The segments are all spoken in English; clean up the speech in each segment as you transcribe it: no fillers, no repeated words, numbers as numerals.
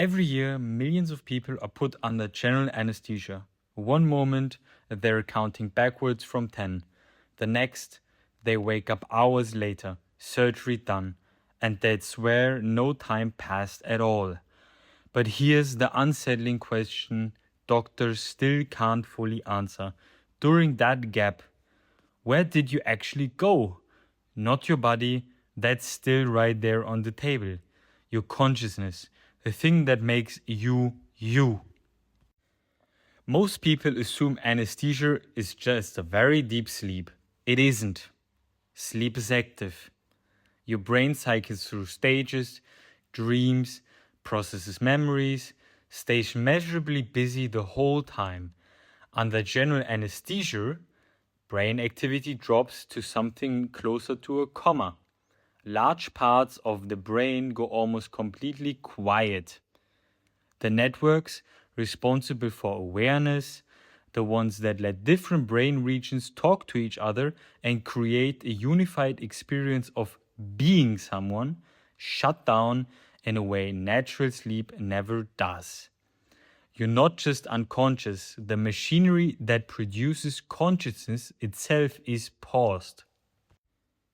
Every year, millions of people are put under general anesthesia. One moment, they're counting backwards from 10. The next, they wake up hours later, surgery done, and they'd swear no time passed at all. But here's the unsettling question doctors still can't fully answer. During that gap, where did you actually go? Not your body, that's still right there on the table. Your consciousness, the thing that makes you, you. Most people assume anesthesia is just a very deep sleep. It isn't. Sleep is active. Your brain cycles through stages, dreams, processes memories, stays measurably busy the whole time. Under general anesthesia, brain activity drops to something closer to a comma. Large parts of the brain go almost completely quiet. The networks responsible for awareness, the ones that let different brain regions talk to each other and create a unified experience of being someone, shut down in a way natural sleep never does. You're not just unconscious, the machinery that produces consciousness itself is paused.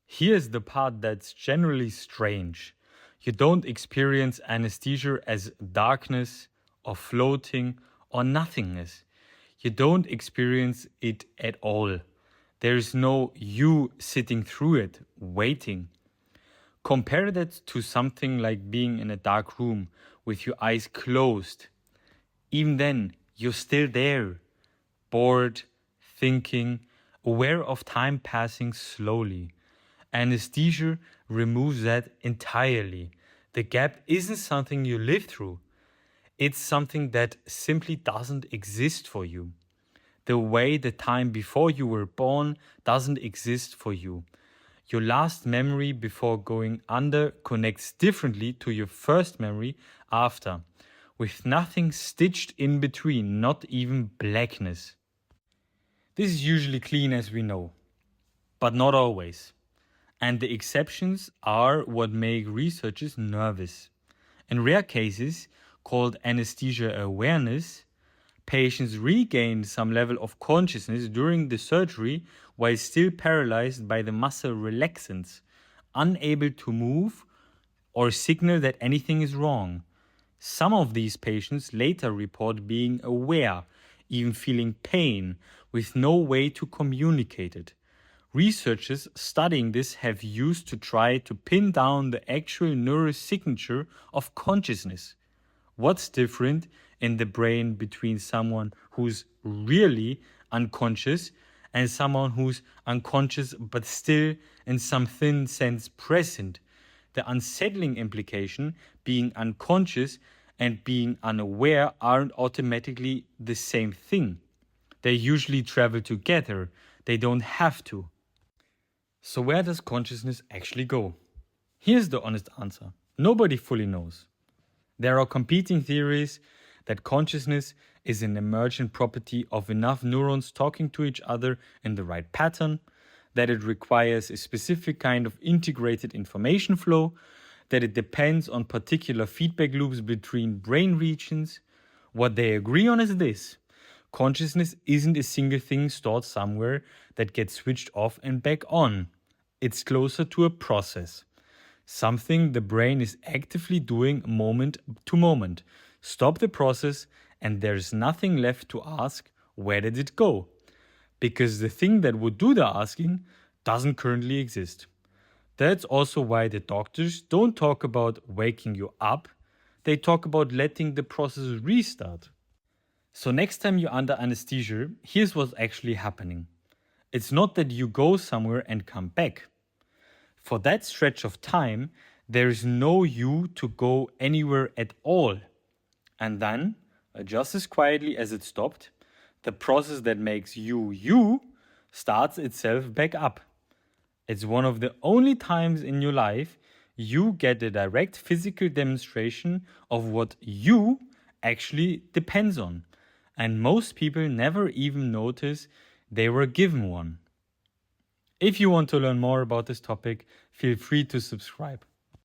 Here's the part that's generally strange. You don't experience anesthesia as darkness or floating or nothingness. You don't experience it at all. There's no you sitting through it, waiting. Compare that to something like being in a dark room with your eyes closed. Even then, you're still there, bored, thinking, aware of time passing slowly. Anesthesia removes that entirely. The gap isn't something you live through. It's something that simply doesn't exist for you. The way the time before you were born doesn't exist for you. Your last memory before going under connects differently to your first memory after, with nothing stitched in between, not even blackness. This is usually clean as we know, but not always. And the exceptions are what make researchers nervous. In rare cases, called anesthesia awareness, patients regain some level of consciousness during the surgery while still paralyzed by the muscle relaxants, unable to move or signal that anything is wrong. Some of these patients later report being aware, even feeling pain, with no way to communicate it. Researchers studying this have used to try to pin down the actual neurosignature of consciousness. What's different in the brain between someone who's really unconscious and someone who's unconscious but still in some thin sense present? The unsettling implication being unconscious and being unaware aren't automatically the same thing. They usually travel together. They don't have to. So where does consciousness actually go? Here's the honest answer. Nobody fully knows. There are competing theories that consciousness is an emergent property of enough neurons talking to each other in the right pattern, that it requires a specific kind of integrated information flow, that it depends on particular feedback loops between brain regions. What they agree on is this: consciousness isn't a single thing stored somewhere that gets switched off and back on. It's closer to a process. Something the brain is actively doing moment to moment. Stop the process and there's nothing left to ask, where did it go? Because the thing that would do the asking doesn't currently exist. That's also why the doctors don't talk about waking you up. They talk about letting the process restart. So next time you're under anesthesia, here's what's actually happening. It's not that you go somewhere and come back. For that stretch of time, there is no you to go anywhere at all. And then, just as quietly as it stopped, the process that makes you you starts itself back up. It's one of the only times in your life you get a direct physical demonstration of what you actually depends on. And most people never even notice they were given one. If you want to learn more about this topic, feel free to subscribe.